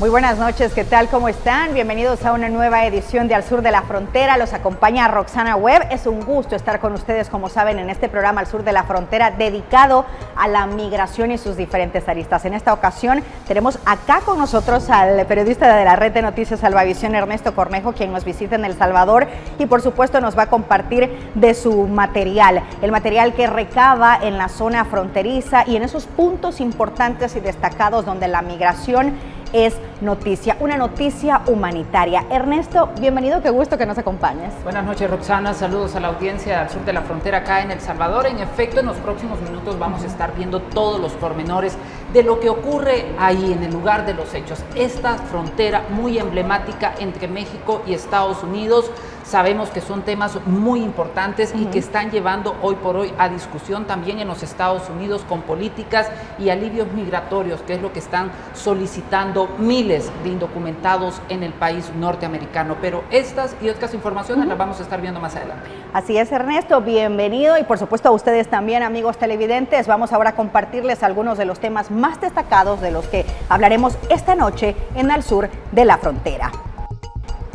Muy buenas noches, ¿qué tal? ¿Cómo están? Bienvenidos a una nueva edición de Al Sur de la Frontera. Los acompaña Roxana Webb. Es un gusto estar con ustedes, como saben, en este programa Al Sur de la Frontera, dedicado a la migración y sus diferentes aristas. En esta ocasión tenemos acá con nosotros al periodista de la red de noticias Salvavisión, Ernesto Cornejo, quien nos visita en El Salvador y por supuesto nos va a compartir de su material, el material que recaba en la zona fronteriza y en esos puntos importantes y destacados donde la migración es noticia, una noticia humanitaria. Ernesto, bienvenido, qué gusto que nos acompañes. Buenas noches, Roxana, saludos a la audiencia Al Sur de la Frontera acá en El Salvador. En efecto, en los próximos minutos vamos a estar viendo todos los pormenores de lo que ocurre ahí en el lugar de los hechos. Esta frontera muy emblemática entre México y Estados Unidos, sabemos que son temas muy importantes y que están llevando hoy por hoy a discusión también en los Estados Unidos con políticas y alivios migratorios, que es lo que están solicitando miles de indocumentados en el país norteamericano. Pero estas y otras informaciones las vamos a estar viendo más adelante. Así es, Ernesto, bienvenido y por supuesto a ustedes también, amigos televidentes. Vamos ahora a compartirles algunos de los temas más destacados de los que hablaremos esta noche en Al Sur de la Frontera.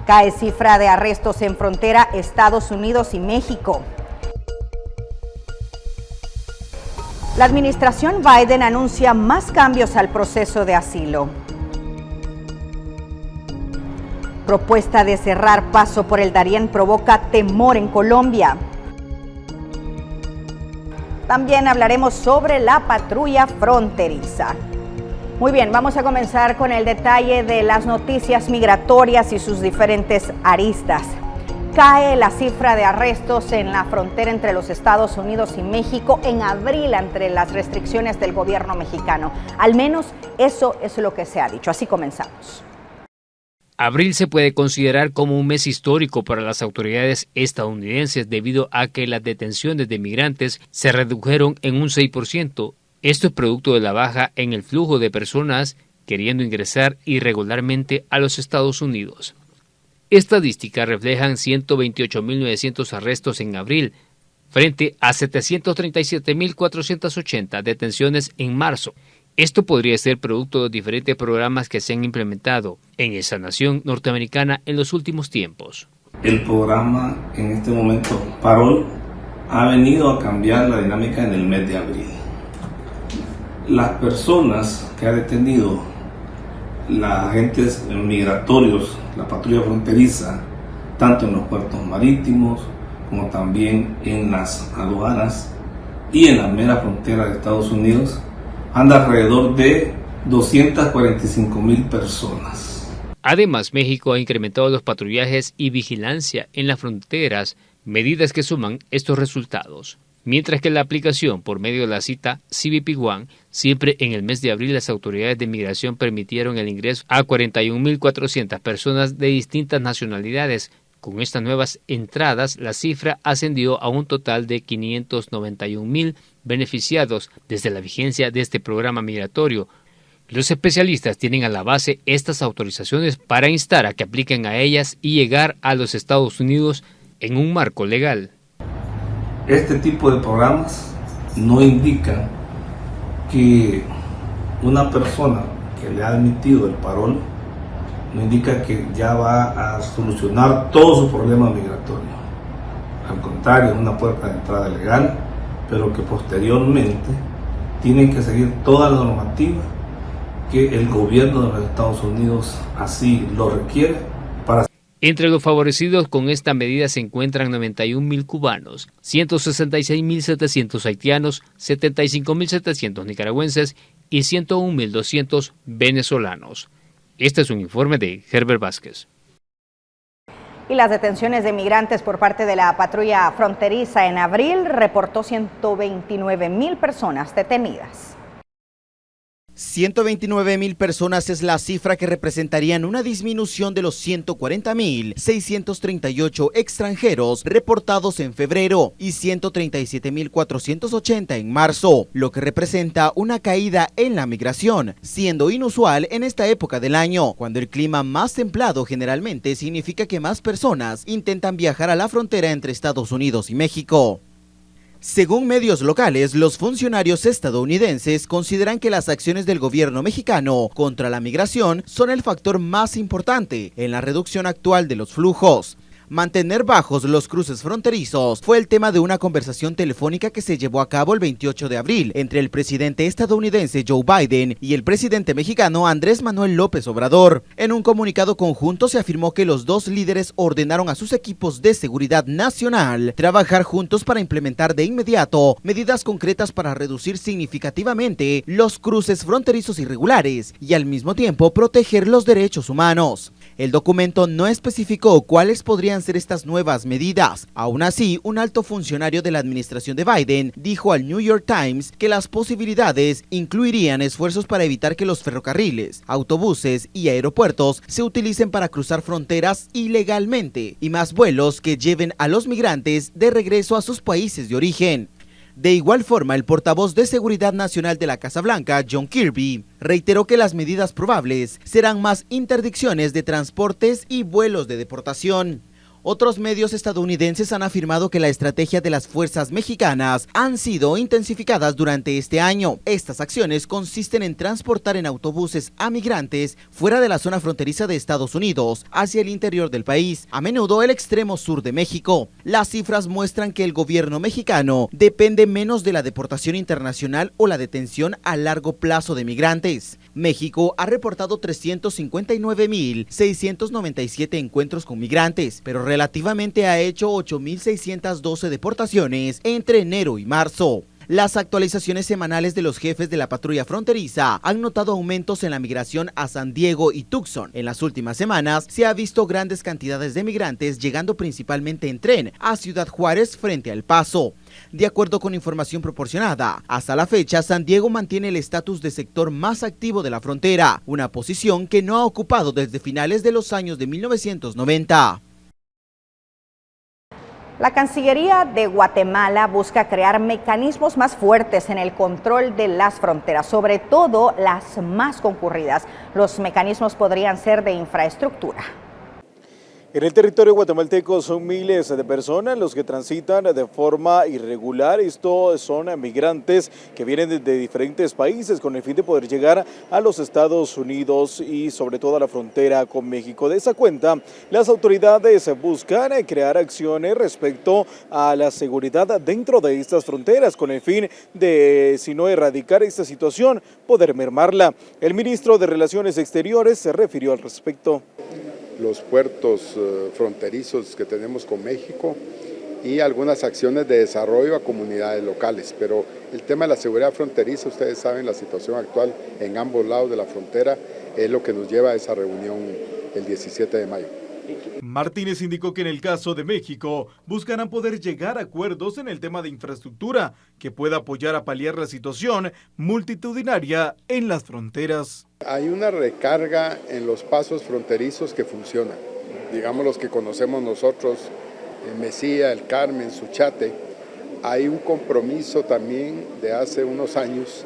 Cae cifra de arrestos en frontera Estados Unidos y México. La administración Biden anuncia más cambios al proceso de asilo. Propuesta de cerrar paso por el Darién provoca temor en Colombia. También hablaremos sobre la patrulla fronteriza. Muy bien, vamos a comenzar con el detalle de las noticias migratorias y sus diferentes aristas. Cae la cifra de arrestos en la frontera entre los Estados Unidos y México en abril entre las restricciones del gobierno mexicano. Al menos eso es lo que se ha dicho. Así comenzamos. Abril se puede considerar como un mes histórico para las autoridades estadounidenses debido a que las detenciones de migrantes se redujeron en un 6%. Esto es producto de la baja en el flujo de personas queriendo ingresar irregularmente a los Estados Unidos. Estadísticas reflejan 128.900 arrestos en abril, frente a 737.480 detenciones en marzo. Esto podría ser producto de diferentes programas que se han implementado en esa nación norteamericana en los últimos tiempos. El programa en este momento, Parol, ha venido a cambiar la dinámica en el mes de abril. Las personas que ha detenido los agentes migratorios, la patrulla fronteriza, tanto en los puertos marítimos como también en las aduanas y en la mera frontera de Estados Unidos, anda alrededor de 245,000 personas. Además, México ha incrementado los patrullajes y vigilancia en las fronteras, medidas que suman estos resultados. Mientras que la aplicación por medio de la cita CBP One, siempre en el mes de abril las autoridades de migración permitieron el ingreso a 41.400 personas de distintas nacionalidades. Con estas nuevas entradas, la cifra ascendió a un total de 591.000 beneficiados desde la vigencia de este programa migratorio. Los especialistas tienen a la base estas autorizaciones para instar a que apliquen a ellas y llegar a los Estados Unidos en un marco legal. Este tipo de programas no indican que una persona que le ha admitido el parol no indica que ya va a solucionar todos sus problemas migratorios. Al contrario, es una puerta de entrada legal, pero que posteriormente tienen que seguir toda la normativa que el gobierno de los Estados Unidos así lo requiere para. Entre los favorecidos con esta medida se encuentran 91.000 cubanos, 166.700 haitianos, 75.700 nicaragüenses y 101.200 venezolanos. Este es un informe de Herbert Vázquez. Y las detenciones de migrantes por parte de la patrulla fronteriza en abril reportó 129.000 personas detenidas. 129.000 personas es la cifra que representarían una disminución de los 140.638 extranjeros reportados en febrero y 137.480 en marzo, lo que representa una caída en la migración, siendo inusual en esta época del año, cuando el clima más templado generalmente significa que más personas intentan viajar a la frontera entre Estados Unidos y México. Según medios locales, los funcionarios estadounidenses consideran que las acciones del gobierno mexicano contra la migración son el factor más importante en la reducción actual de los flujos. Mantener bajos los cruces fronterizos fue el tema de una conversación telefónica que se llevó a cabo el 28 de abril entre el presidente estadounidense Joe Biden y el presidente mexicano Andrés Manuel López Obrador. En un comunicado conjunto se afirmó que los dos líderes ordenaron a sus equipos de seguridad nacional trabajar juntos para implementar de inmediato medidas concretas para reducir significativamente los cruces fronterizos irregulares y al mismo tiempo proteger los derechos humanos. El documento no especificó cuáles podrían ser estas nuevas medidas. Aún así, un alto funcionario de la administración de Biden dijo al New York Times que las posibilidades incluirían esfuerzos para evitar que los ferrocarriles, autobuses y aeropuertos se utilicen para cruzar fronteras ilegalmente y más vuelos que lleven a los migrantes de regreso a sus países de origen. De igual forma, el portavoz de Seguridad Nacional de la Casa Blanca, John Kirby, reiteró que las medidas probables serán más interdicciones de transportes y vuelos de deportación. Otros medios estadounidenses han afirmado que la estrategia de las fuerzas mexicanas han sido intensificadas durante este año. Estas acciones consisten en transportar en autobuses a migrantes fuera de la zona fronteriza de Estados Unidos hacia el interior del país, a menudo el extremo sur de México. Las cifras muestran que el gobierno mexicano depende menos de la deportación internacional o la detención a largo plazo de migrantes. México ha reportado 359.697 encuentros con migrantes, pero relativamente ha hecho 8.612 deportaciones entre enero y marzo. Las actualizaciones semanales de los jefes de la patrulla fronteriza han notado aumentos en la migración a San Diego y Tucson. En las últimas semanas se ha visto grandes cantidades de migrantes llegando principalmente en tren a Ciudad Juárez frente a El Paso. De acuerdo con información proporcionada, hasta la fecha San Diego mantiene el estatus de sector más activo de la frontera, una posición que no ha ocupado desde finales de los años de 1990. La Cancillería de Guatemala busca crear mecanismos más fuertes en el control de las fronteras, sobre todo las más concurridas. Los mecanismos podrían ser de infraestructura. En el territorio guatemalteco son miles de personas los que transitan de forma irregular. Estos son migrantes que vienen de diferentes países con el fin de poder llegar a los Estados Unidos y sobre todo a la frontera con México. De esa cuenta, las autoridades buscan crear acciones respecto a la seguridad dentro de estas fronteras con el fin de, si no erradicar esta situación, poder mermarla. El ministro de Relaciones Exteriores se refirió al respecto. Los puertos fronterizos que tenemos con México y algunas acciones de desarrollo a comunidades locales, pero el tema de la seguridad fronteriza, ustedes saben la situación actual en ambos lados de la frontera, es lo que nos lleva a esa reunión el 17 de mayo. Martínez indicó que en el caso de México buscarán poder llegar a acuerdos en el tema de infraestructura que pueda apoyar a paliar la situación multitudinaria en las fronteras. Hay una recarga en los pasos fronterizos que funcionan, digamos los que conocemos nosotros, Mesía, El Carmen, Suchate. Hay un compromiso también de hace unos años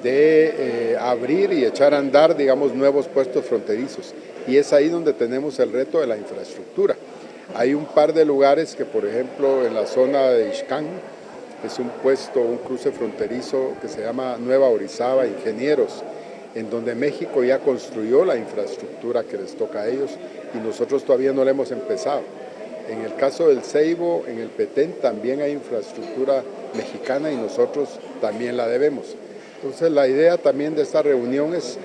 de abrir y echar a andar, digamos, nuevos puestos fronterizos. Y es ahí donde tenemos el reto de la infraestructura. Hay un par de lugares que, por ejemplo, en la zona de Ixcán, es un puesto, un cruce fronterizo que se llama Nueva Orizaba, Ingenieros, en donde México ya construyó la infraestructura que les toca a ellos y nosotros todavía no la hemos empezado. En el caso del Ceibo, en el Petén, también hay infraestructura mexicana y nosotros también la debemos. Entonces la idea también de esta reunión es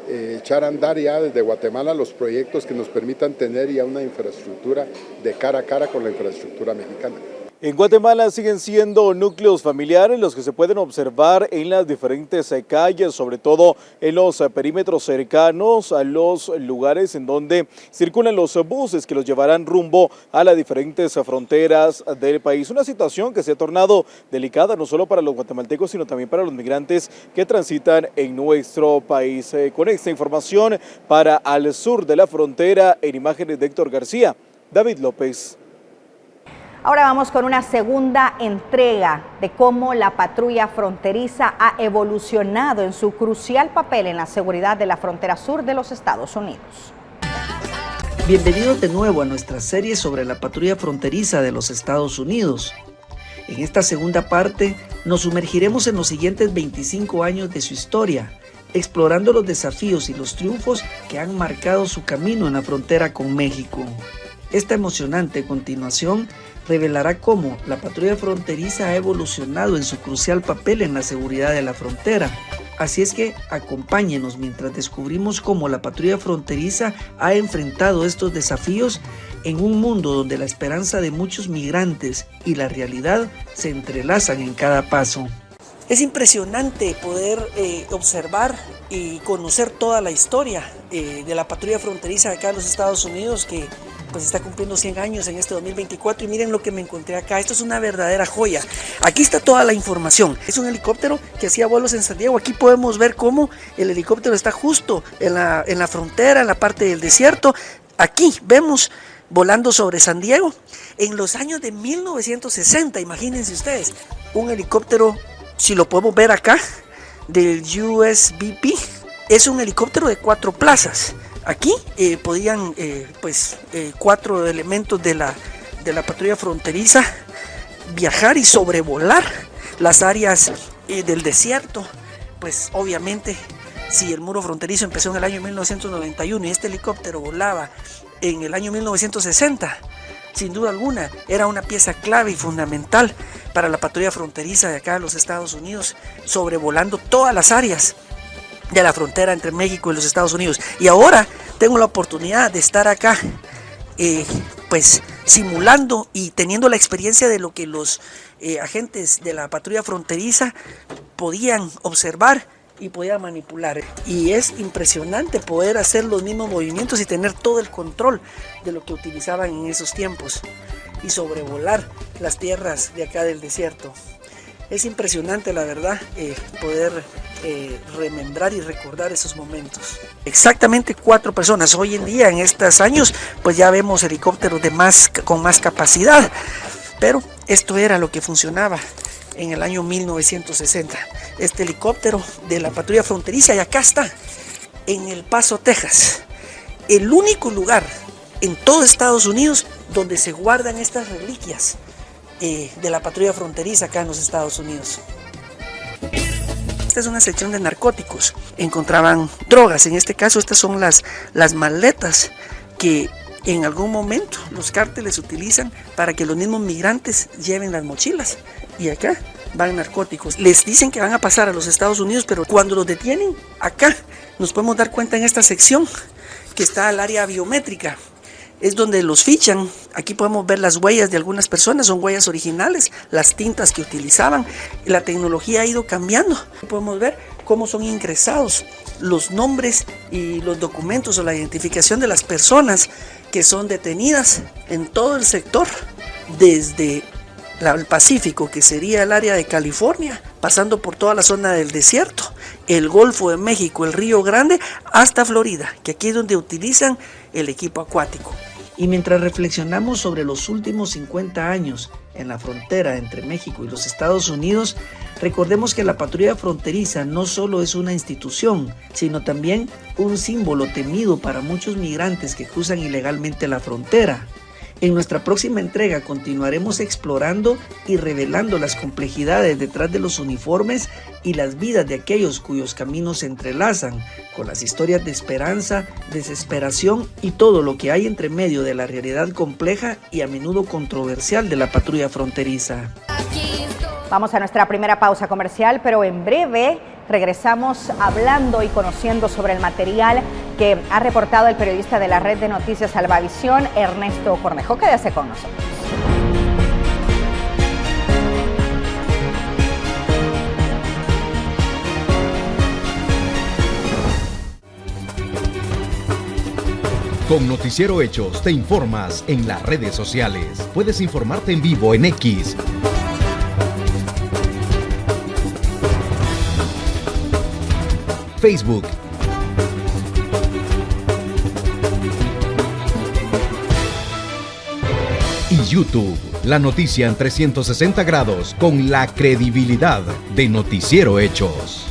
echar a andar ya desde Guatemala los proyectos que nos permitan tener ya una infraestructura de cara a cara con la infraestructura mexicana. En Guatemala siguen siendo núcleos familiares los que se pueden observar en las diferentes calles, sobre todo en los perímetros cercanos a los lugares en donde circulan los buses que los llevarán rumbo a las diferentes fronteras del país. Una situación que se ha tornado delicada no solo para los guatemaltecos, sino también para los migrantes que transitan en nuestro país. Con esta información para Al Sur de la Frontera, en imágenes de Héctor García, David López. Ahora vamos con una segunda entrega de cómo la patrulla fronteriza ha evolucionado en su crucial papel en la seguridad de la frontera sur de los Estados Unidos. Bienvenidos de nuevo a nuestra serie sobre la patrulla fronteriza de los Estados Unidos. En esta segunda parte nos sumergiremos en los siguientes 25 años de su historia, explorando los desafíos y los triunfos que han marcado su camino en la frontera con México. Esta emocionante continuación revelará cómo la patrulla fronteriza ha evolucionado en su crucial papel en la seguridad de la frontera. Así es que acompáñenos mientras descubrimos cómo la patrulla fronteriza ha enfrentado estos desafíos en un mundo donde la esperanza de muchos migrantes y la realidad se entrelazan en cada paso. Es impresionante poder observar y conocer toda la historia de la patrulla fronteriza de acá en los Estados Unidos, que pues está cumpliendo 100 años en este 2024, y miren lo que me encontré acá. Esto es una verdadera joya. Aquí está toda la información. Es un helicóptero que hacía vuelos en San Diego. Aquí podemos ver cómo el helicóptero está justo en la frontera, en la parte del desierto. Aquí vemos volando sobre San Diego en los años de 1960, imagínense ustedes, un helicóptero, si lo podemos ver acá, del USVP, es un helicóptero de 4 plazas. Aquí podían 4 elementos de la patrulla fronteriza viajar y sobrevolar las áreas del desierto. Pues obviamente, si el muro fronterizo empezó en el año 1991 y este helicóptero volaba en el año 1960, sin duda alguna era una pieza clave y fundamental para la patrulla fronteriza de acá de los Estados Unidos, sobrevolando todas las áreas de la frontera entre México y los Estados Unidos. Y ahora tengo la oportunidad de estar acá simulando y teniendo la experiencia de lo que los agentes de la patrulla fronteriza podían observar y podían manipular. Y es impresionante poder hacer los mismos movimientos y tener todo el control de lo que utilizaban en esos tiempos y sobrevolar las tierras de acá del desierto. Es impresionante, la verdad, poder remembrar y recordar esos momentos. Exactamente 4 personas. Hoy en día, en estos años, pues ya vemos helicópteros con más capacidad, pero esto era lo que funcionaba en el año 1960. Este helicóptero de la patrulla fronteriza, y acá está, en El Paso, Texas, el único lugar en todo Estados Unidos donde se guardan estas reliquias de la patrulla fronteriza acá en los Estados Unidos. Esta es una sección de narcóticos. Encontraban drogas. En este caso, estas son las maletas que en algún momento los cárteles utilizan para que los mismos migrantes lleven las mochilas. Y acá van narcóticos. Les dicen que van a pasar a los Estados Unidos, pero cuando los detienen, acá nos podemos dar cuenta en esta sección que está el área biométrica. Es donde los fichan. Aquí podemos ver las huellas de algunas personas, son huellas originales, las tintas que utilizaban. La tecnología ha ido cambiando. Podemos ver cómo son ingresados los nombres y los documentos o la identificación de las personas que son detenidas en todo el sector, desde el Pacífico, que sería el área de California, pasando por toda la zona del desierto, el Golfo de México, el Río Grande, hasta Florida, que aquí es donde utilizan el equipo acuático. Y mientras reflexionamos sobre los últimos 50 años en la frontera entre México y los Estados Unidos, recordemos que la patrulla fronteriza no solo es una institución, sino también un símbolo temido para muchos migrantes que cruzan ilegalmente la frontera. En nuestra próxima entrega continuaremos explorando y revelando las complejidades detrás de los uniformes y las vidas de aquellos cuyos caminos se entrelazan con las historias de esperanza, desesperación y todo lo que hay entre medio de la realidad compleja y a menudo controversial de la patrulla fronteriza. Vamos a nuestra primera pausa comercial, pero en breve regresamos hablando y conociendo sobre el material que ha reportado el periodista de la red de noticias Salvavisión, Ernesto Cornejo. Quédese con nosotros. Con Noticiero Hechos te informas en las redes sociales. Puedes informarte en vivo en X, Facebook y YouTube. La noticia en 360 grados con la credibilidad de Noticiero Hechos.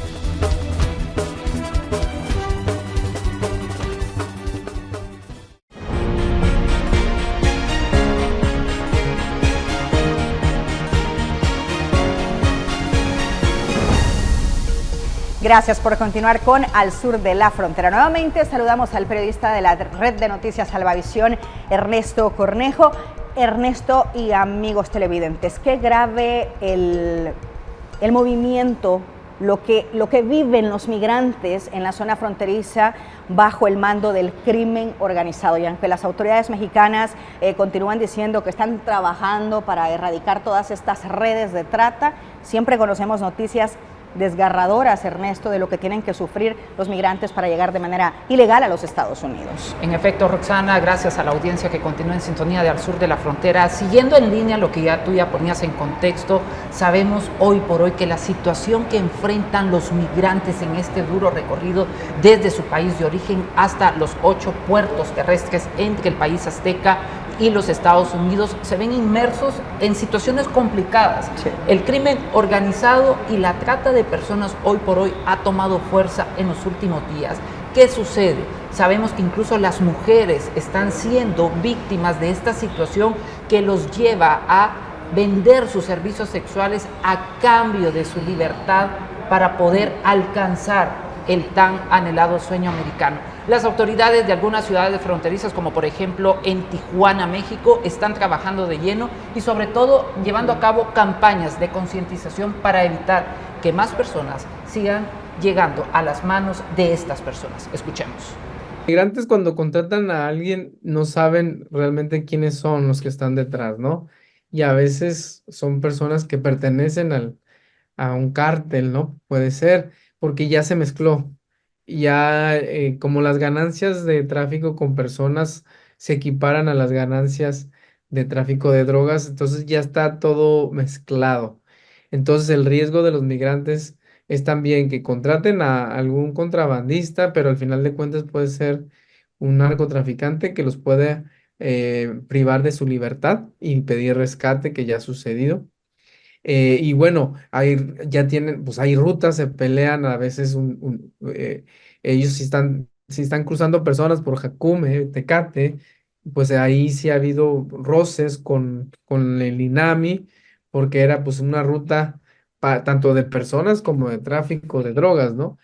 Gracias por continuar con Al Sur de la Frontera. Nuevamente saludamos al periodista de la red de noticias Salvavisión, Ernesto Cornejo. Ernesto y amigos televidentes, qué grave el movimiento, lo que viven los migrantes en la zona fronteriza bajo el mando del crimen organizado. Y aunque las autoridades mexicanas continúan diciendo que están trabajando para erradicar todas estas redes de trata, siempre conocemos noticias desgarradoras, Ernesto, de lo que tienen que sufrir los migrantes para llegar de manera ilegal a los Estados Unidos. En efecto, Roxana, gracias a la audiencia que continúa en sintonía de Al Sur de la Frontera. Siguiendo en línea lo que tú ya ponías en contexto, sabemos hoy por hoy que la situación que enfrentan los migrantes en este duro recorrido desde su país de origen hasta los 8 puertos terrestres entre el país azteca y los Estados Unidos se ven inmersos en situaciones complicadas. Sí. El crimen organizado y la trata de personas hoy por hoy ha tomado fuerza en los últimos días. ¿Qué sucede? Sabemos que incluso las mujeres están siendo víctimas de esta situación que los lleva a vender sus servicios sexuales a cambio de su libertad para poder alcanzar el tan anhelado sueño americano. Las autoridades de algunas ciudades fronterizas, como por ejemplo en Tijuana, México, están trabajando de lleno y sobre todo llevando a cabo campañas de concientización para evitar que más personas sigan llegando a las manos de estas personas. Escuchemos. Migrantes, cuando contratan a alguien, no saben realmente quiénes son los que están detrás, ¿no? Y a veces son personas que pertenecen a un cártel, ¿no? Puede ser, porque ya se mezcló. Ya como las ganancias de tráfico con personas se equiparan a las ganancias de tráfico de drogas, entonces ya está todo mezclado. Entonces el riesgo de los migrantes es también que contraten a algún contrabandista, pero al final de cuentas puede ser un narcotraficante que los puede privar de su libertad y pedir rescate, que ya ha sucedido. Y bueno, ya tienen, pues hay rutas, se pelean a veces, ellos si están cruzando personas por Jacume, Tecate, pues ahí sí ha habido roces con el INAMI, porque era pues una ruta tanto de personas como de tráfico de drogas, ¿no?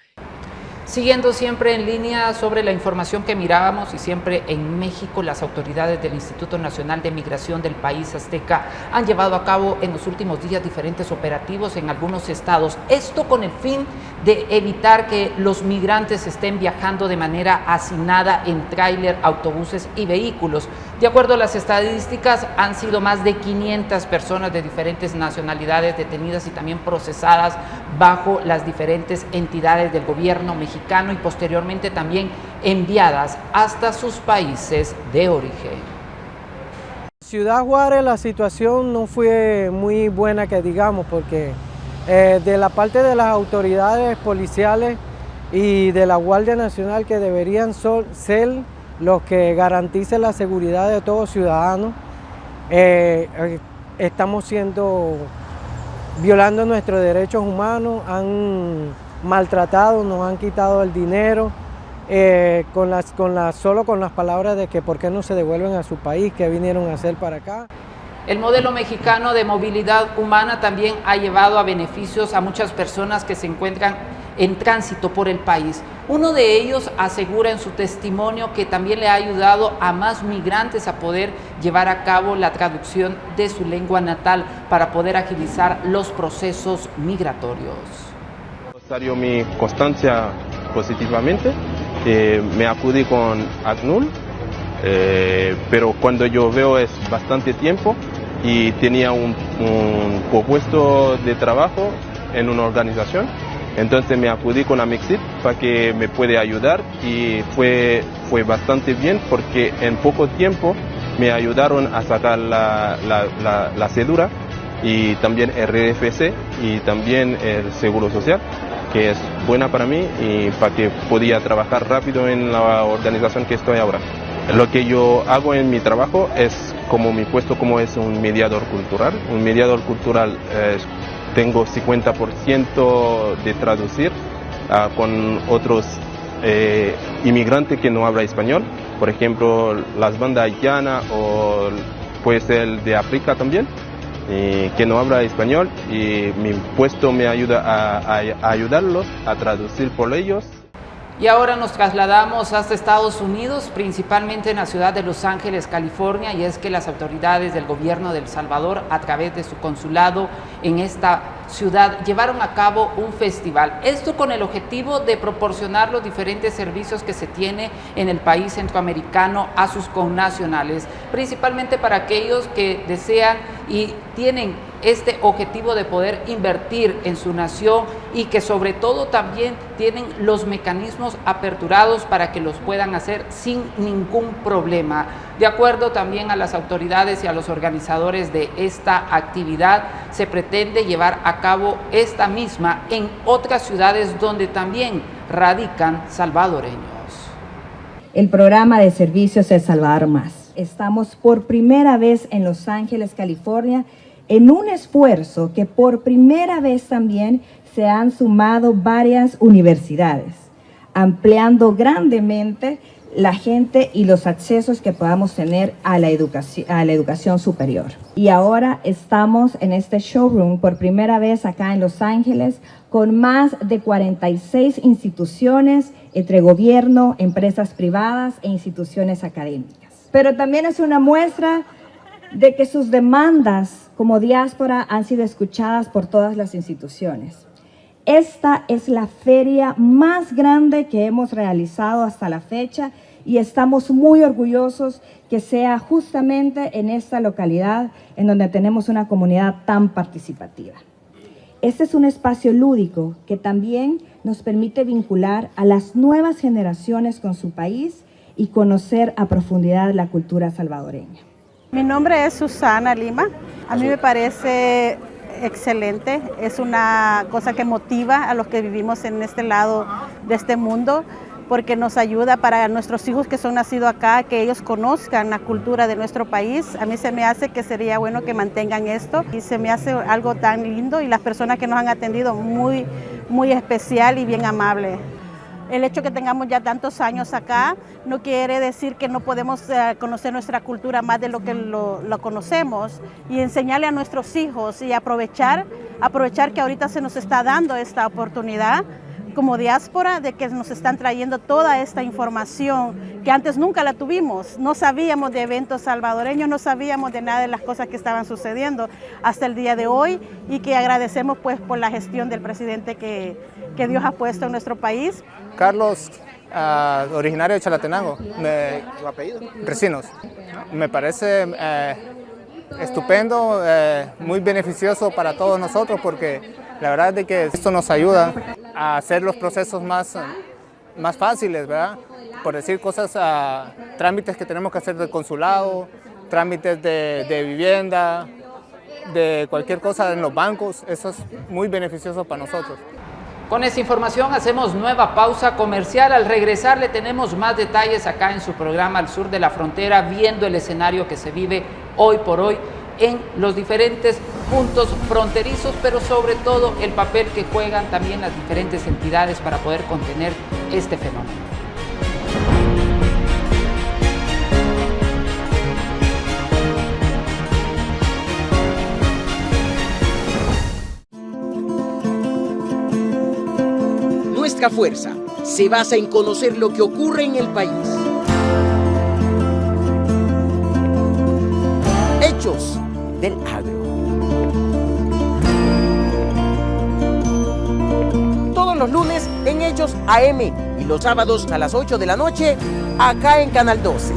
Siguiendo siempre en línea sobre la información que mirábamos y siempre en México, las autoridades del Instituto Nacional de Migración del país azteca han llevado a cabo en los últimos días diferentes operativos en algunos estados. Esto con el fin de evitar que los migrantes estén viajando de manera hacinada en tráiler, autobuses y vehículos. De acuerdo a las estadísticas, han sido más de 500 personas de diferentes nacionalidades detenidas y también procesadas bajo las diferentes entidades del gobierno mexicano y posteriormente también enviadas hasta sus países de origen. Ciudad Juárez la situación no fue muy buena que digamos, porque de la parte de las autoridades policiales y de la Guardia Nacional, que deberían ser los que garanticen la seguridad de todos ciudadanos, estamos violando nuestros derechos humanos, han maltratado, nos han quitado el dinero, solo con las palabras de que por qué no se devuelven a su país, qué vinieron a hacer para acá. El modelo mexicano de movilidad humana también ha llevado a beneficios a muchas personas que se encuentran en tránsito por el país. Uno de ellos asegura en su testimonio que también le ha ayudado a más migrantes a poder llevar a cabo la traducción de su lengua natal para poder agilizar los procesos migratorios. Salió mi constancia positivamente, me acudí con ACNUR, pero cuando yo veo es bastante tiempo y tenía un puesto de trabajo en una organización, entonces me acudí con Amexit para que me pueda ayudar y fue bastante bien porque en poco tiempo me ayudaron a sacar la cédula y también el RFC y también el Seguro Social, que es buena para mí y para que podía trabajar rápido en la organización que estoy ahora. Lo que yo hago en mi trabajo es como mi puesto como es un mediador cultural. Un mediador cultural tengo 50% de traducir con otros inmigrantes que no hablan español. Por ejemplo, las bandas haitianas o puede ser de África también. que no habla español, y mi puesto me ayuda a ayudarlos, a traducir por ellos. Y ahora nos trasladamos hasta Estados Unidos, principalmente en la ciudad de Los Ángeles, California, y es que las autoridades del gobierno de El Salvador, a través de su consulado en esta ciudad, llevaron a cabo un festival. Esto con el objetivo de proporcionar los diferentes servicios que se tiene en el país centroamericano a sus connacionales, principalmente para aquellos que desean y tienen este objetivo de poder invertir en su nación y que sobre todo también tienen los mecanismos aperturados para que los puedan hacer sin ningún problema. De acuerdo también a las autoridades y a los organizadores de esta actividad, se pretende llevar a cabo esta misma en otras ciudades donde también radican salvadoreños. El programa de servicios El Salvador Más. Estamos por primera vez en Los Ángeles, California, en un esfuerzo que por primera vez también se han sumado varias universidades, ampliando grandemente la gente y los accesos que podamos tener a la educación superior. Y ahora estamos en este showroom por primera vez acá en Los Ángeles con más de 46 instituciones entre gobierno, empresas privadas e instituciones académicas. Pero también es una muestra de que sus demandas como diáspora han sido escuchadas por todas las instituciones. Esta es la feria más grande que hemos realizado hasta la fecha y estamos muy orgullosos que sea justamente en esta localidad en donde tenemos una comunidad tan participativa. Este es un espacio lúdico que también nos permite vincular a las nuevas generaciones con su país y conocer a profundidad la cultura salvadoreña. Mi nombre es Susana Lima. A mí me parece excelente, es una cosa que motiva a los que vivimos en este lado de este mundo, porque nos ayuda para nuestros hijos que son nacidos acá, que ellos conozcan la cultura de nuestro país. A mí se me hace que sería bueno que mantengan esto y se me hace algo tan lindo y las personas que nos han atendido muy, muy especial y bien amable. El hecho que tengamos ya tantos años acá no quiere decir que no podemos conocer nuestra cultura más de lo que lo conocemos y enseñarle a nuestros hijos y aprovechar que ahorita se nos está dando esta oportunidad como diáspora de que nos están trayendo toda esta información que antes nunca la tuvimos. No sabíamos de eventos salvadoreños, no sabíamos de nada de las cosas que estaban sucediendo hasta el día de hoy y que agradecemos pues por la gestión del presidente que Dios ha puesto en nuestro país. Carlos, originario de Chalatenango. ¿Tu apellido? Recinos. Me parece estupendo, muy beneficioso para todos nosotros porque la verdad es de que esto nos ayuda a hacer los procesos más fáciles, ¿verdad? Por decir cosas, trámites que tenemos que hacer del consulado, trámites de vivienda, de cualquier cosa en los bancos, eso es muy beneficioso para nosotros. Con esta información hacemos nueva pausa comercial. Al regresar le tenemos más detalles acá en su programa Al Sur de la Frontera, viendo el escenario que se vive hoy por hoy en los diferentes puntos fronterizos, pero sobre todo el papel que juegan también las diferentes entidades para poder contener este fenómeno. Nuestra fuerza se basa en conocer lo que ocurre en el país. Hechos del agro. Todos los lunes en Hechos AM y los sábados a las 8 de la noche acá en Canal 12.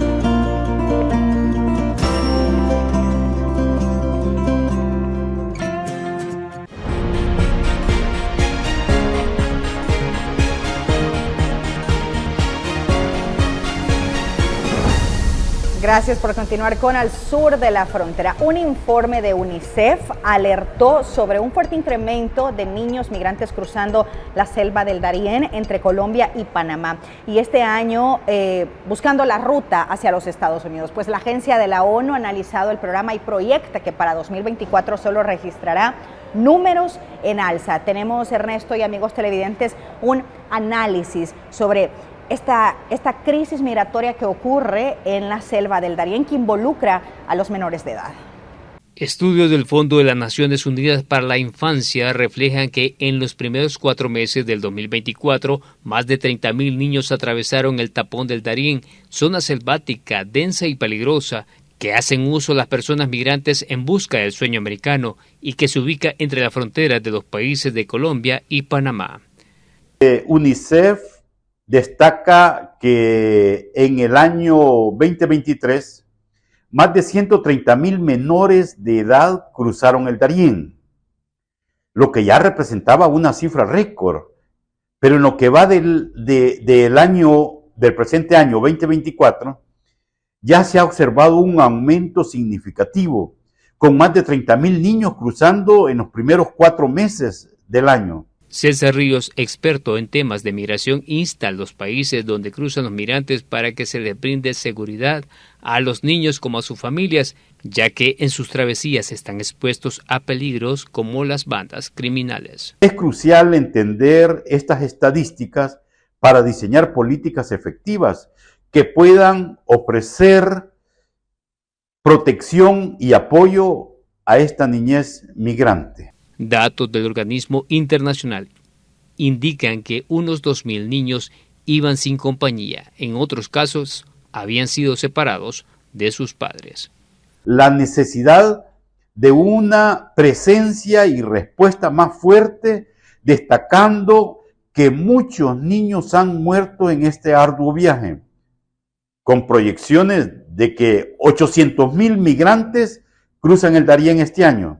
Gracias por continuar con Al Sur de la Frontera. Un informe de UNICEF alertó sobre un fuerte incremento de niños migrantes cruzando la selva del Darién entre Colombia y Panamá. Y este año buscando la ruta hacia los Estados Unidos. Pues la agencia de la ONU ha analizado el programa y proyecta que para 2024 solo registrará números en alza. Tenemos, Ernesto y amigos televidentes, un análisis sobre esta crisis migratoria que ocurre en la selva del Darién, que involucra a los menores de edad. Estudios del Fondo de las Naciones Unidas para la Infancia reflejan que en los primeros 4 meses del 2024, más de 30.000 niños atravesaron el tapón del Darién, zona selvática, densa y peligrosa, que hacen uso las personas migrantes en busca del sueño americano y que se ubica entre las fronteras de los países de Colombia y Panamá. UNICEF destaca que en el año 2023, más de 130.000 menores de edad cruzaron el Darién, lo que ya representaba una cifra récord. Pero en lo que va del presente año 2024, ya se ha observado un aumento significativo, con más de 30.000 niños cruzando en los primeros 4 meses del año. César Ríos, experto en temas de migración, insta a los países donde cruzan los migrantes para que se les brinde seguridad a los niños como a sus familias, ya que en sus travesías están expuestos a peligros como las bandas criminales. Es crucial entender estas estadísticas para diseñar políticas efectivas que puedan ofrecer protección y apoyo a esta niñez migrante. Datos del organismo internacional indican que unos 2.000 niños iban sin compañía. En otros casos, habían sido separados de sus padres. La necesidad de una presencia y respuesta más fuerte, destacando que muchos niños han muerto en este arduo viaje, con proyecciones de que 800.000 migrantes cruzan el Darién este año,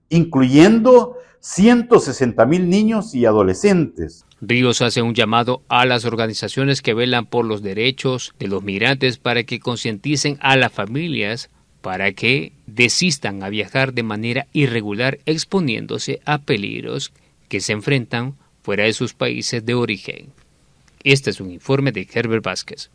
incluyendo 160.000 niños y adolescentes. Ríos hace un llamado a las organizaciones que velan por los derechos de los migrantes para que concienticen a las familias para que desistan a viajar de manera irregular, exponiéndose a peligros que se enfrentan fuera de sus países de origen. Este es un informe de Herbert Vázquez.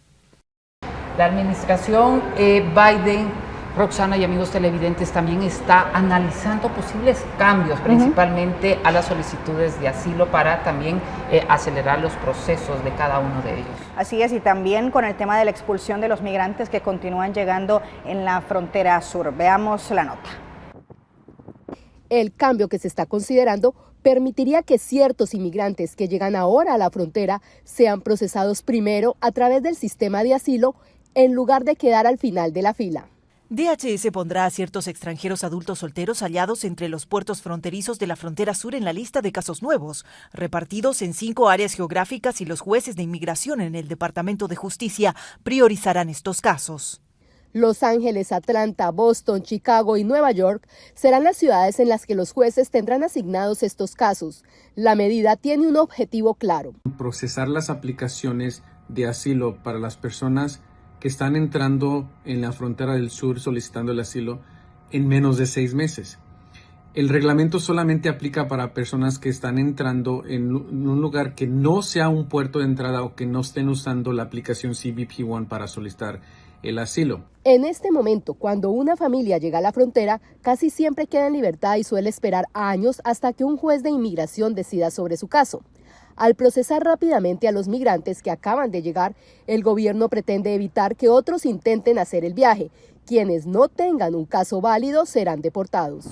La administración Biden, Roxana y amigos televidentes, también está analizando posibles cambios, principalmente a las solicitudes de asilo para también acelerar los procesos de cada uno de ellos. Así es, y también con el tema de la expulsión de los migrantes que continúan llegando en la frontera sur. Veamos la nota. El cambio que se está considerando permitiría que ciertos inmigrantes que llegan ahora a la frontera sean procesados primero a través del sistema de asilo en lugar de quedar al final de la fila. DHS pondrá a ciertos extranjeros adultos solteros hallados entre los puertos fronterizos de la frontera sur en la lista de casos nuevos, repartidos en 5 áreas geográficas, y los jueces de inmigración en el Departamento de Justicia priorizarán estos casos. Los Ángeles, Atlanta, Boston, Chicago y Nueva York serán las ciudades en las que los jueces tendrán asignados estos casos. La medida tiene un objetivo claro: procesar las aplicaciones de asilo para las personas que están entrando en la frontera del sur solicitando el asilo en menos de 6 meses. El reglamento solamente aplica para personas que están entrando en un lugar que no sea un puerto de entrada o que no estén usando la aplicación CBP One para solicitar el asilo. En este momento, cuando una familia llega a la frontera, casi siempre queda en libertad y suele esperar años hasta que un juez de inmigración decida sobre su caso. Al procesar rápidamente a los migrantes que acaban de llegar, el gobierno pretende evitar que otros intenten hacer el viaje. Quienes no tengan un caso válido serán deportados.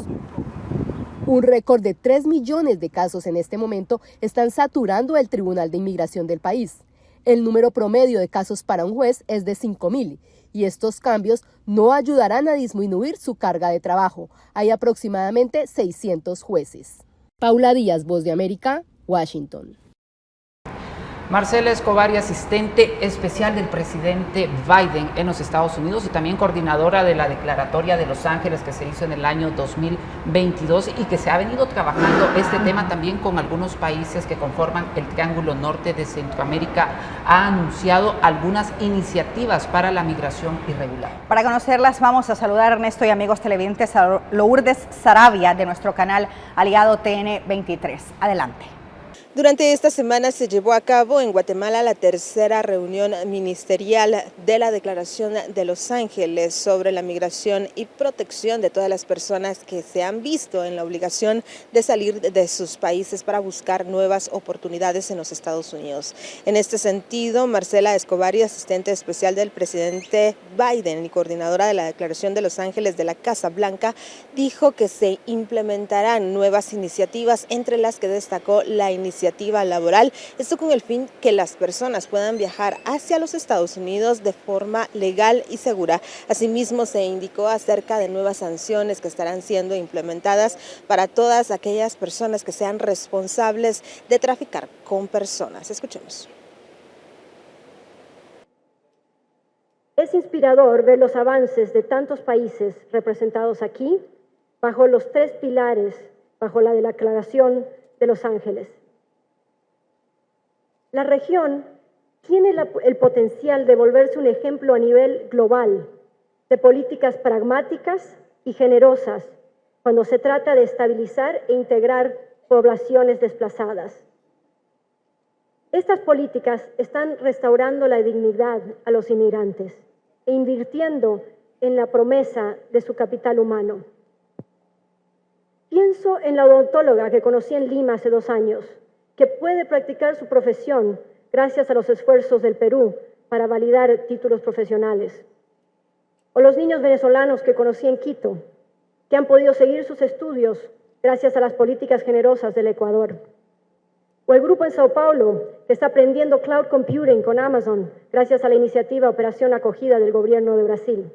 Un récord de 3 millones de casos en este momento están saturando el Tribunal de Inmigración del país. El número promedio de casos para un juez es de 5.000, y estos cambios no ayudarán a disminuir su carga de trabajo. Hay aproximadamente 600 jueces. Paula Díaz, Voz de América, Washington. Marcela Escobar, asistente especial del presidente Biden en los Estados Unidos y también coordinadora de la declaratoria de Los Ángeles que se hizo en el año 2022 y que se ha venido trabajando este tema también con algunos países que conforman el Triángulo Norte de Centroamérica, ha anunciado algunas iniciativas para la migración irregular. Para conocerlas vamos a saludar, Ernesto y amigos televidentes, a Lourdes Saravia de nuestro canal aliado TN23. Adelante. Durante esta semana se llevó a cabo en Guatemala la tercera reunión ministerial de la Declaración de Los Ángeles sobre la migración y protección de todas las personas que se han visto en la obligación de salir de sus países para buscar nuevas oportunidades en los Estados Unidos. En este sentido, Marcela Escobar, asistente especial del presidente Biden y coordinadora de la Declaración de Los Ángeles de la Casa Blanca, dijo que se implementarán nuevas iniciativas, entre las que destacó la iniciativa laboral, esto con el fin que las personas puedan viajar hacia los Estados Unidos de forma legal y segura. Asimismo, se indicó acerca de nuevas sanciones que estarán siendo implementadas para todas aquellas personas que sean responsables de traficar con personas. Escuchemos. Es inspirador ver los avances de tantos países representados aquí bajo los 3 pilares, bajo la Declaración de Los Ángeles. La región tiene el potencial de volverse un ejemplo a nivel global de políticas pragmáticas y generosas cuando se trata de estabilizar e integrar poblaciones desplazadas. Estas políticas están restaurando la dignidad a los inmigrantes e invirtiendo en la promesa de su capital humano. Pienso en la odontóloga que conocí en Lima hace 2 años, que puede practicar su profesión gracias a los esfuerzos del Perú para validar títulos profesionales. O los niños venezolanos que conocí en Quito, que han podido seguir sus estudios gracias a las políticas generosas del Ecuador. O el grupo en Sao Paulo, que está aprendiendo cloud computing con Amazon gracias a la iniciativa Operación Acogida del gobierno de Brasil.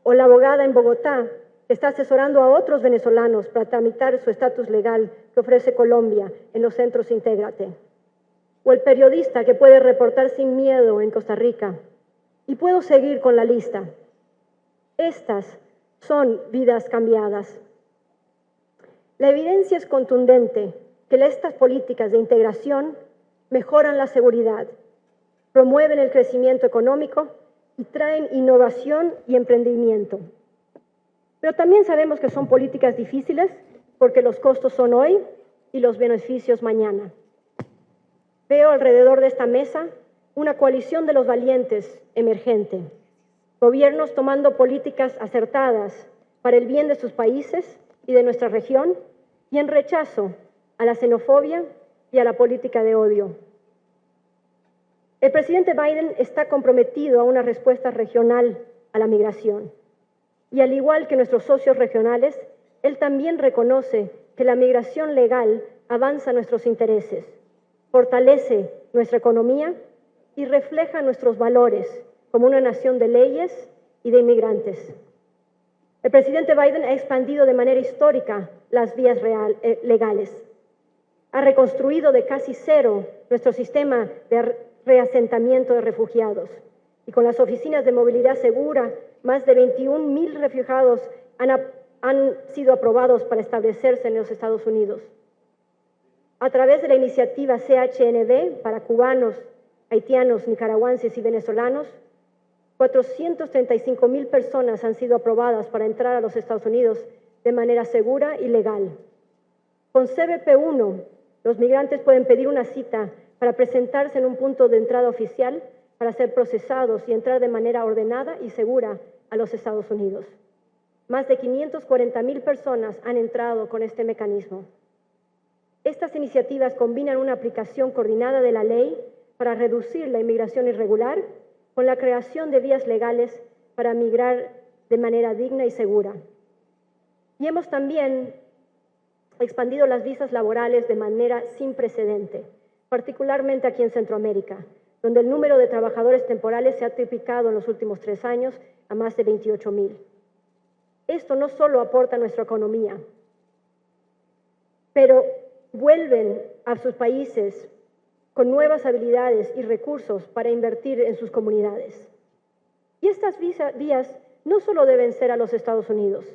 O la abogada en Bogotá, que está asesorando a otros venezolanos para tramitar su estatus legal que ofrece Colombia en los centros Intégrate. O el periodista que puede reportar sin miedo en Costa Rica. Y puedo seguir con la lista. Estas son vidas cambiadas. La evidencia es contundente que estas políticas de integración mejoran la seguridad, promueven el crecimiento económico y traen innovación y emprendimiento. Pero también sabemos que son políticas difíciles porque los costos son hoy y los beneficios mañana. Veo alrededor de esta mesa una coalición de los valientes emergente, gobiernos tomando políticas acertadas para el bien de sus países y de nuestra región y en rechazo a la xenofobia y a la política de odio. El presidente Biden está comprometido a una respuesta regional a la migración. Y al igual que nuestros socios regionales, él también reconoce que la migración legal avanza nuestros intereses, fortalece nuestra economía y refleja nuestros valores como una nación de leyes y de inmigrantes. El presidente Biden ha expandido de manera histórica las vías legales. Ha reconstruido de casi cero nuestro sistema de reasentamiento de refugiados. Y con las oficinas de movilidad segura, más de 21,000 refugiados han sido aprobados para establecerse en los Estados Unidos. A través de la iniciativa CHNB para cubanos, haitianos, nicaragüenses y venezolanos, 435,000 personas han sido aprobadas para entrar a los Estados Unidos de manera segura y legal. Con CBP-1, los migrantes pueden pedir una cita para presentarse en un punto de entrada oficial para ser procesados y entrar de manera ordenada y segura a los Estados Unidos. Más de 540,000 personas han entrado con este mecanismo. Estas iniciativas combinan una aplicación coordinada de la ley para reducir la inmigración irregular con la creación de vías legales para migrar de manera digna y segura. Y hemos también expandido las visas laborales de manera sin precedente, particularmente aquí en Centroamérica, donde el número de trabajadores temporales se ha triplicado en los últimos 3 años a más de 28,000. Esto no solo aporta a nuestra economía, pero vuelven a sus países con nuevas habilidades y recursos para invertir en sus comunidades. Y estas vías no solo deben ser a los Estados Unidos.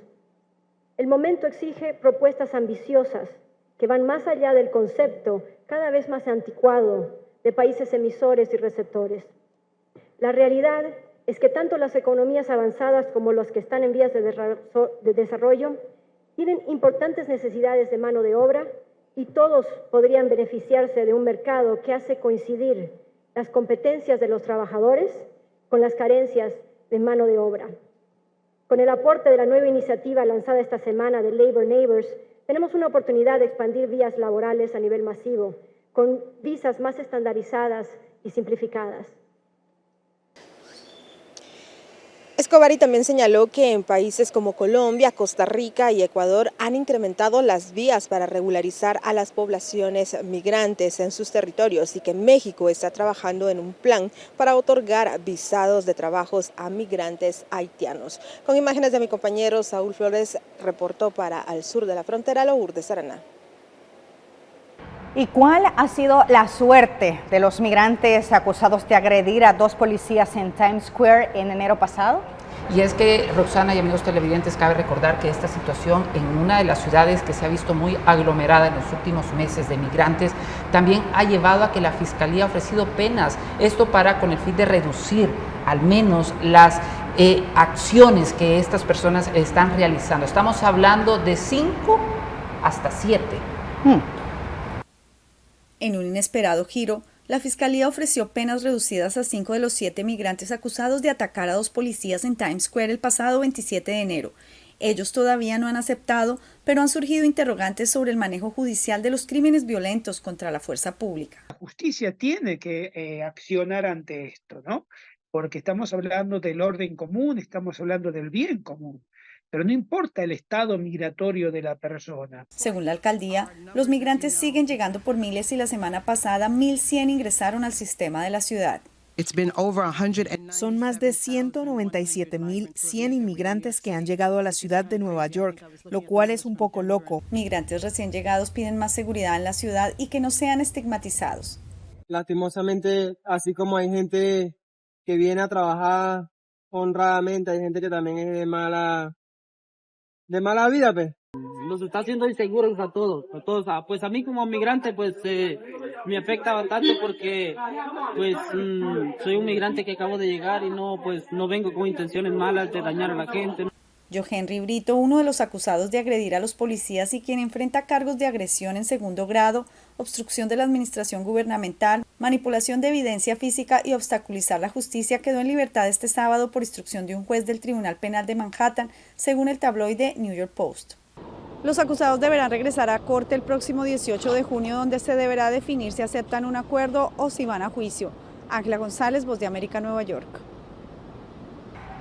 El momento exige propuestas ambiciosas que van más allá del concepto cada vez más anticuado de países emisores y receptores. La realidad es que tanto las economías avanzadas como las que están en vías de desarrollo tienen importantes necesidades de mano de obra y todos podrían beneficiarse de un mercado que hace coincidir las competencias de los trabajadores con las carencias de mano de obra. Con el aporte de la nueva iniciativa lanzada esta semana de Labor Neighbors, tenemos una oportunidad de expandir vías laborales a nivel masivo, con visas más estandarizadas y simplificadas. Escobar también señaló que en países como Colombia, Costa Rica y Ecuador han incrementado las vías para regularizar a las poblaciones migrantes en sus territorios y que México está trabajando en un plan para otorgar visados de trabajos a migrantes haitianos. Con imágenes de mi compañero Saúl Flores, reportó para Al Sur de la Frontera, Lourdes Araná. ¿Y cuál ha sido la suerte de los migrantes acusados de agredir a 2 policías en Times Square en enero pasado? Y es que, Roxana y amigos televidentes, cabe recordar que esta situación en una de las ciudades que se ha visto muy aglomerada en los últimos meses de migrantes también ha llevado a que la Fiscalía ha ofrecido penas, esto para con el fin de reducir al menos las acciones que estas personas están realizando. Estamos hablando de 5 hasta 7. En un inesperado giro, la Fiscalía ofreció penas reducidas a 5 de los 7 migrantes acusados de atacar a 2 policías en Times Square el pasado 27 de enero. Ellos todavía no han aceptado, pero han surgido interrogantes sobre el manejo judicial de los crímenes violentos contra la fuerza pública. La justicia tiene que accionar ante esto, ¿no? Porque estamos hablando del orden común, estamos hablando del bien común. Pero no importa el estado migratorio de la persona. Según la alcaldía, los migrantes siguen llegando por miles y la semana pasada 1.100 ingresaron al sistema de la ciudad. Son más de 197.100 inmigrantes que han llegado a la ciudad de Nueva York, lo cual es un poco loco. Migrantes recién llegados piden más seguridad en la ciudad y que no sean estigmatizados. Lastimosamente, así como hay gente que viene a trabajar honradamente, hay gente que también es de mala vida, pues. Nos está haciendo inseguros a todos. Pues a mí como migrante, pues me afecta bastante porque pues soy un migrante que acabo de llegar y no vengo con intenciones malas de dañar a la gente. Johenry Brito, uno de los acusados de agredir a los policías y quien enfrenta cargos de agresión en segundo grado, obstrucción de la administración gubernamental, manipulación de evidencia física y obstaculizar la justicia, quedó en libertad este sábado por instrucción de un juez del Tribunal Penal de Manhattan, según el tabloide New York Post. Los acusados deberán regresar a corte el próximo 18 de junio, donde se deberá definir si aceptan un acuerdo o si van a juicio. Ángela González, Voz de América, Nueva York.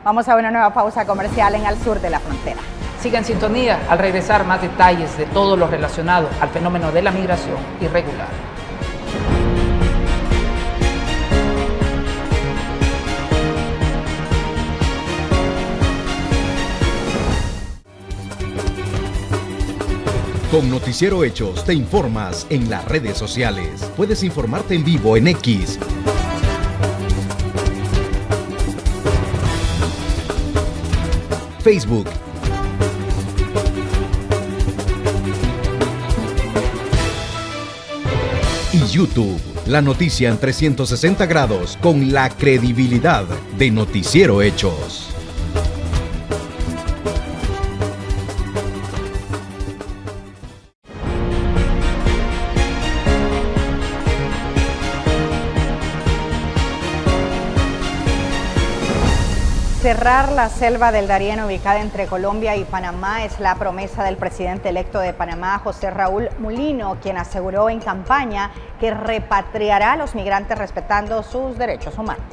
Vamos a una nueva pausa comercial en Al Sur de la Frontera. Siga en sintonía, al regresar más detalles de todo lo relacionado al fenómeno de la migración irregular. Con Noticiero Hechos te informas en las redes sociales. Puedes informarte en vivo en X, Facebook y YouTube. La noticia en 360 grados con la credibilidad de Noticiero Hechos. Cerrar la selva del Darién ubicada entre Colombia y Panamá es la promesa del presidente electo de Panamá, José Raúl Mulino, quien aseguró en campaña que repatriará a los migrantes respetando sus derechos humanos.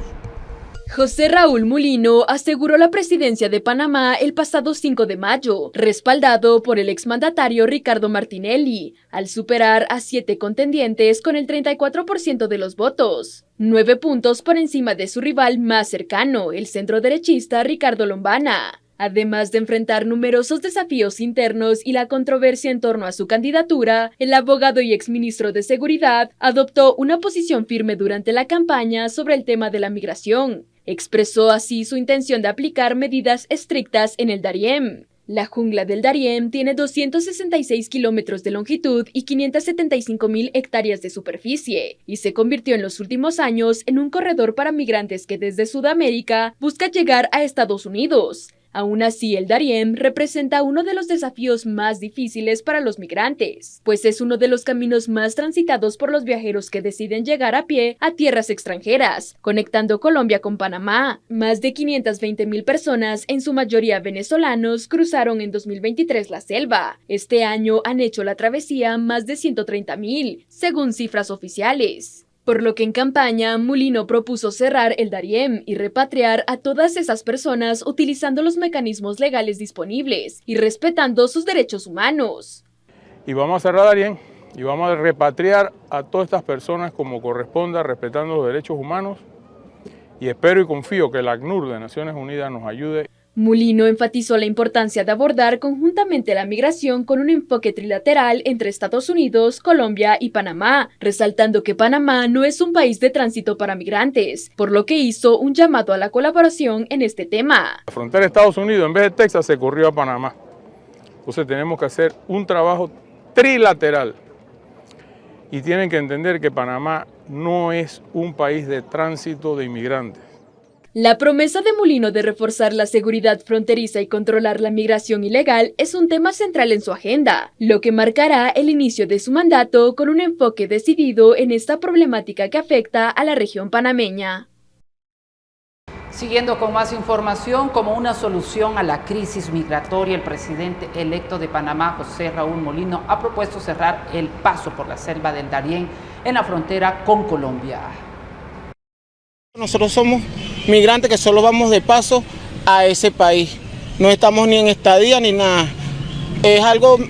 José Raúl Mulino aseguró la presidencia de Panamá el pasado 5 de mayo, respaldado por el exmandatario Ricardo Martinelli, al superar a 7 contendientes con el 34% de los votos, 9 puntos por encima de su rival más cercano, el centroderechista Ricardo Lombana. Además de enfrentar numerosos desafíos internos y la controversia en torno a su candidatura, el abogado y exministro de Seguridad adoptó una posición firme durante la campaña sobre el tema de la migración. Expresó así su intención de aplicar medidas estrictas en el Darién. La jungla del Darién tiene 266 kilómetros de longitud y 575.000 hectáreas de superficie, y se convirtió en los últimos años en un corredor para migrantes que desde Sudamérica buscan llegar a Estados Unidos. Aún así, el Darién representa uno de los desafíos más difíciles para los migrantes, pues es uno de los caminos más transitados por los viajeros que deciden llegar a pie a tierras extranjeras, conectando Colombia con Panamá. Más de 520,000 personas, en su mayoría venezolanos, cruzaron en 2023 la selva. Este año han hecho la travesía más de 130,000, según cifras oficiales. Por lo que en campaña, Mulino propuso cerrar el Darién y repatriar a todas esas personas utilizando los mecanismos legales disponibles y respetando sus derechos humanos. Y vamos a cerrar Darién y vamos a repatriar a todas estas personas como corresponda, respetando los derechos humanos, y espero y confío que el ACNUR de Naciones Unidas nos ayude. Mulino enfatizó la importancia de abordar conjuntamente la migración con un enfoque trilateral entre Estados Unidos, Colombia y Panamá, resaltando que Panamá no es un país de tránsito para migrantes, por lo que hizo un llamado a la colaboración en este tema. La frontera de Estados Unidos, en vez de Texas, se corrió a Panamá. Entonces tenemos que hacer un trabajo trilateral y tienen que entender que Panamá no es un país de tránsito de inmigrantes. La promesa de Mulino de reforzar la seguridad fronteriza y controlar la migración ilegal es un tema central en su agenda, lo que marcará el inicio de su mandato con un enfoque decidido en esta problemática que afecta a la región panameña. Siguiendo con más información, como una solución a la crisis migratoria, el presidente electo de Panamá, José Raúl Mulino, ha propuesto cerrar el paso por la selva del Darién en la frontera con Colombia. Nosotros somos migrantes que solo vamos de paso a ese país. No estamos ni en estadía ni nada.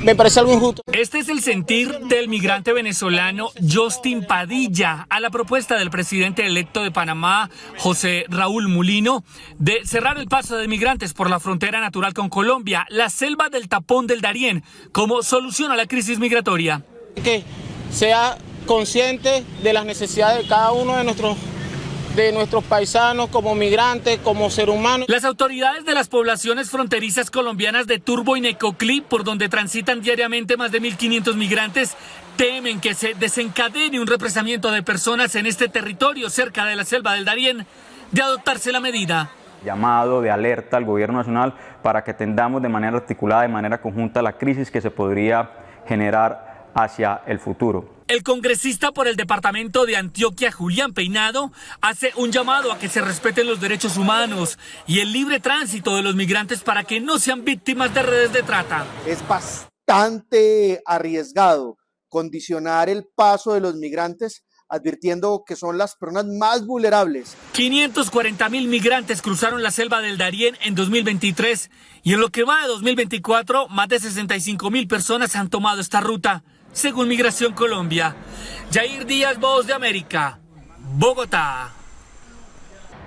Me parece algo injusto. Este es el sentir del migrante venezolano Justin Padilla a la propuesta del presidente electo de Panamá, José Raúl Mulino, de cerrar el paso de migrantes por la frontera natural con Colombia, la selva del tapón del Darién, como solución a la crisis migratoria. Que sea consciente de las necesidades de cada uno de nuestros paisanos como migrantes, como ser humano. Las autoridades de las poblaciones fronterizas colombianas de Turbo y Necoclí, por donde transitan diariamente más de 1.500 migrantes, temen que se desencadene un represamiento de personas en este territorio cerca de la selva del Darién, de adoptarse la medida. Llamado de alerta al gobierno nacional para que atendamos de manera articulada, de manera conjunta, la crisis que se podría generar hacia el futuro. El congresista por el departamento de Antioquia, Julián Peinado, hace un llamado a que se respeten los derechos humanos y el libre tránsito de los migrantes para que no sean víctimas de redes de trata. Es bastante arriesgado condicionar el paso de los migrantes, advirtiendo que son las personas más vulnerables. 540,000 migrantes cruzaron la selva del Darién en 2023 y en lo que va de 2024, más de 65,000 personas han tomado esta ruta, según Migración Colombia. Yair Díaz, Voz de América, Bogotá.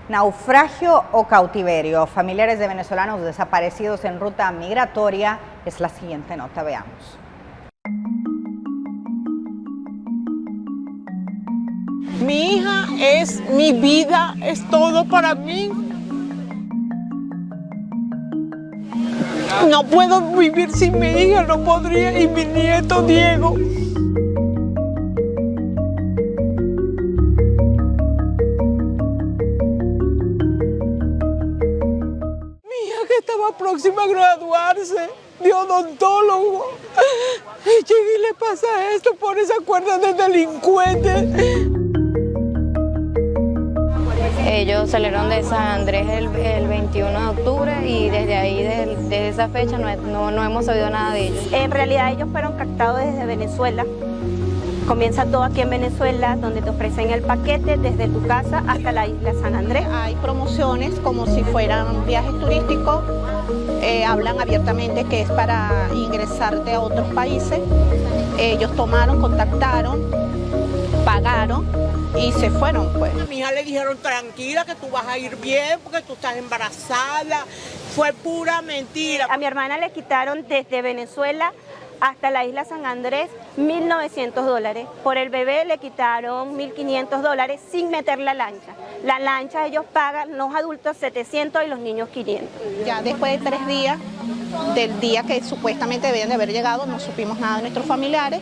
Naufragio o cautiverio. Familiares de venezolanos desaparecidos en ruta migratoria es la siguiente nota, veamos. Mi hija es mi vida, es todo para mí. No puedo vivir sin mi hija, no podría, y mi nieto Diego. Mi hija que estaba próxima a graduarse de odontólogo. Y llega y le pasa esto por esa cuerda de delincuentes. Ellos salieron de San Andrés el 21 de octubre y desde ahí, desde esa fecha, no hemos sabido nada de ellos. En realidad ellos fueron captados desde Venezuela. Comienza todo aquí en Venezuela, donde te ofrecen el paquete desde tu casa hasta la isla San Andrés. Hay promociones como si fueran viajes turísticos. Hablan abiertamente que es para ingresarte a otros países. Ellos tomaron, contactaron, pagaron y se fueron, pues. A mi hija le dijeron, tranquila, que tú vas a ir bien porque tú estás embarazada. Fue pura mentira. A mi hermana le quitaron desde Venezuela hasta la isla San Andrés $1.900. Por el bebé le quitaron $1.500 sin meter la lancha. La lancha ellos pagan, los adultos 700 y los niños 500. Ya después de 3 días del día que supuestamente debían de haber llegado, no supimos nada de nuestros familiares.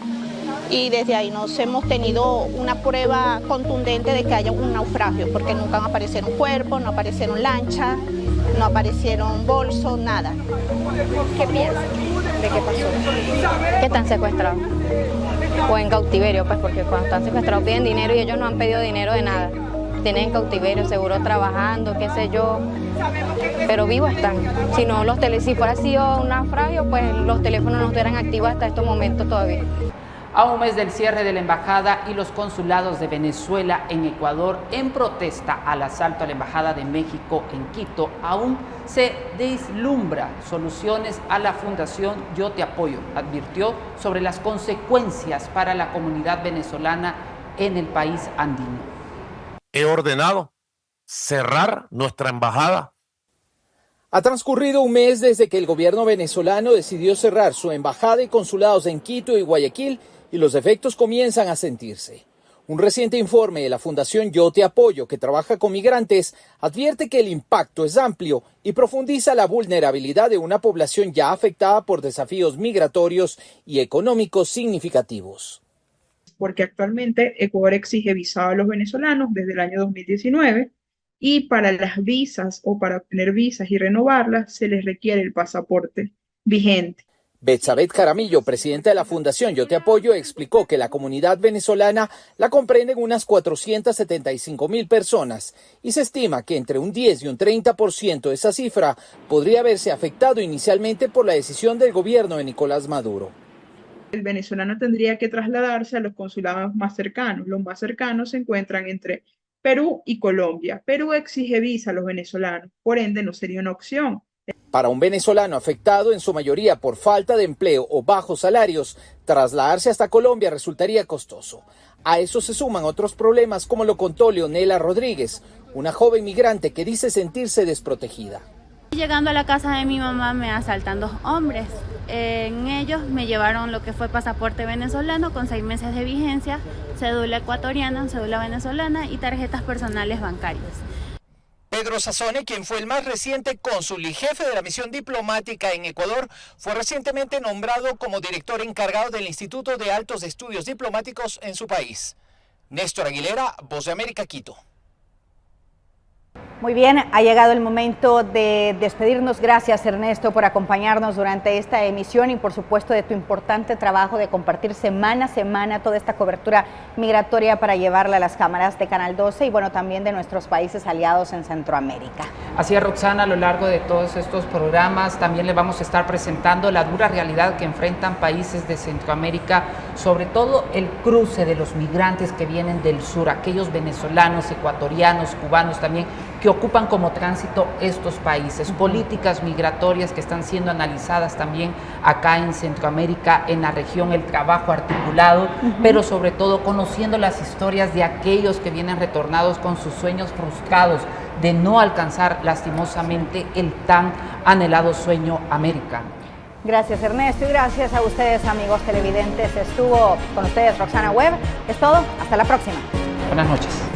Y desde ahí nos hemos tenido una prueba contundente de que haya un naufragio, porque nunca aparecieron cuerpos, no aparecieron lanchas. no aparecieron bolsos, nada. ¿Qué piensas de qué pasó? Que están secuestrados o en cautiverio, pues porque cuando están secuestrados piden dinero y ellos no han pedido dinero de nada. Tienen en cautiverio, seguro trabajando, qué sé yo, pero vivos están. Si fuera sido un naufragio, pues los teléfonos no estuvieran activos hasta estos momentos todavía. A un mes del cierre de la embajada y los consulados de Venezuela en Ecuador en protesta al asalto a la embajada de México en Quito, aún se vislumbra soluciones a la Fundación Yo Te Apoyo. Advirtió sobre las consecuencias para la comunidad venezolana en el país andino. He ordenado cerrar nuestra embajada. Ha transcurrido un mes desde que el gobierno venezolano decidió cerrar su embajada y consulados en Quito y Guayaquil, y los efectos comienzan a sentirse. Un reciente informe de la Fundación Yo Te Apoyo, que trabaja con migrantes, advierte que el impacto es amplio y profundiza la vulnerabilidad de una población ya afectada por desafíos migratorios y económicos significativos. Porque actualmente Ecuador exige visado a los venezolanos desde el año 2019 y para las visas o para obtener visas y renovarlas se les requiere el pasaporte vigente. Betsabeth Jaramillo, presidenta de la Fundación Yo Te Apoyo, explicó que la comunidad venezolana la comprenden unas 475.000 personas y se estima que entre un 10 y un 30% de esa cifra podría haberse afectado inicialmente por la decisión del gobierno de Nicolás Maduro. El venezolano tendría que trasladarse a los consulados más cercanos. Los más cercanos se encuentran entre Perú y Colombia. Perú exige visa a los venezolanos, por ende no sería una opción. Para un venezolano afectado en su mayoría por falta de empleo o bajos salarios, trasladarse hasta Colombia resultaría costoso. A eso se suman otros problemas, como lo contó Leonela Rodríguez, una joven migrante que dice sentirse desprotegida. Llegando a la casa de mi mamá me asaltan 2 hombres. En ellos me llevaron lo que fue pasaporte venezolano con 6 meses de vigencia, cédula ecuatoriana, cédula venezolana y tarjetas personales bancarias. Pedro Sassone, quien fue el más reciente cónsul y jefe de la misión diplomática en Ecuador, fue recientemente nombrado como director encargado del Instituto de Altos Estudios Diplomáticos en su país. Néstor Aguilera, Voz de América, Quito. Muy bien, ha llegado el momento de despedirnos. Gracias, Ernesto, por acompañarnos durante esta emisión y por supuesto de tu importante trabajo de compartir semana a semana toda esta cobertura migratoria para llevarla a las cámaras de Canal 12 y bueno, también de nuestros países aliados en Centroamérica. Así es, Roxana, a lo largo de todos estos programas también le vamos a estar presentando la dura realidad que enfrentan países de Centroamérica, sobre todo el cruce de los migrantes que vienen del sur, aquellos venezolanos, ecuatorianos, cubanos también, que ocupan como tránsito estos países, políticas migratorias que están siendo analizadas también acá en Centroamérica, en la región, el trabajo articulado, pero sobre todo conociendo las historias de aquellos que vienen retornados con sus sueños frustrados de no alcanzar lastimosamente el tan anhelado sueño americano. Gracias, Ernesto, y gracias a ustedes, amigos televidentes. Estuvo con ustedes Roxana Webb. Es todo, hasta la próxima. Buenas noches.